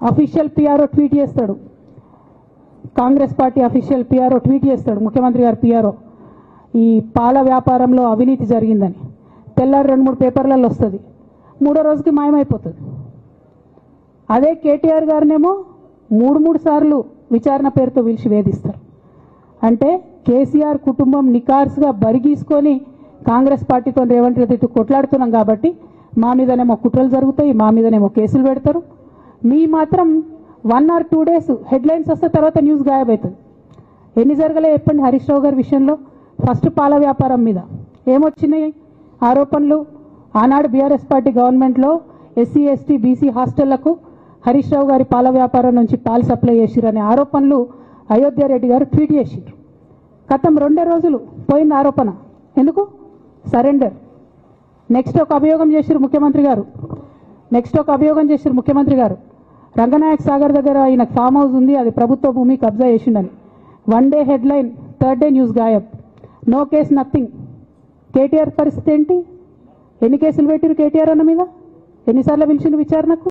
Official PRO tweet చేస్తాడు, Congress party official PRO tweet చేస్తాడు, ముఖ్యమంత్రి గారు పిఆర్ఓ, ఈ పాల వ్యాపారంలో అవినీతి జరిగిందని. తెల్లారి 2-3 పేపర్లలో వస్తుంది, 3వ రోజుకి మాయమైపోతుంది. అదే కేటీఆర్ గారినేమో 3 సార్లు విచారణ పేరుతో పిలిచి వేధిస్తారు. అంటే కేసీఆర్ కుటుంబం నికార్స్గా బరిగీసుకొని కాంగ్రెస్ పార్టీతో రేవంత్ రెడ్డితో కొట్లాడుతున్నాం కాబట్టి మా మీదనేమో కుట్రలు జరుగుతాయి, మా మీదనేమో కేసులు పెడతారు. మీ మాత్రం 1 or 2 days హెడ్లైన్స్ వస్తే తర్వాత న్యూస్ గాయబవుతుంది. ఎన్ని జరగలే చెప్పండి హరీష్ రావు గారి విషయంలో. ఫస్ట్ పాల వ్యాపారం మీద ఏమొచ్చినాయి ఆరోపణలు. ఆనాడు బీఆర్ఎస్ పార్టీ గవర్నమెంట్లో SC ST BC హాస్టళ్లకు Harish Rao గారి పాల వ్యాపారం నుంచి పాలు సప్లై చేసిరనే ఆరోపణలు అయోధ్య రెడ్డి గారు ట్వీట్ చేసిరు. గతం 2 రోజులు పోయిన ఆరోపణ. ఎందుకు సరెండర్. నెక్స్ట్ ఒక అభియోగం చేసిరు ముఖ్యమంత్రి గారు, రంగనాయక్ సాగర్ దగ్గర ఆయన ఫామ్ హౌస్ ఉంది, అది ప్రభుత్వ భూమి, కబ్జా చేసిండని. 1 day headline, 3rd day news గాయబ్. No case, nothing. కేటీఆర్ పరిస్థితి ఏంటి? ఎన్ని కేసులు పెట్టిరు కేటీఆర్ అన్న మీద? ఎన్నిసార్లు పిలిచిండు విచారణకు?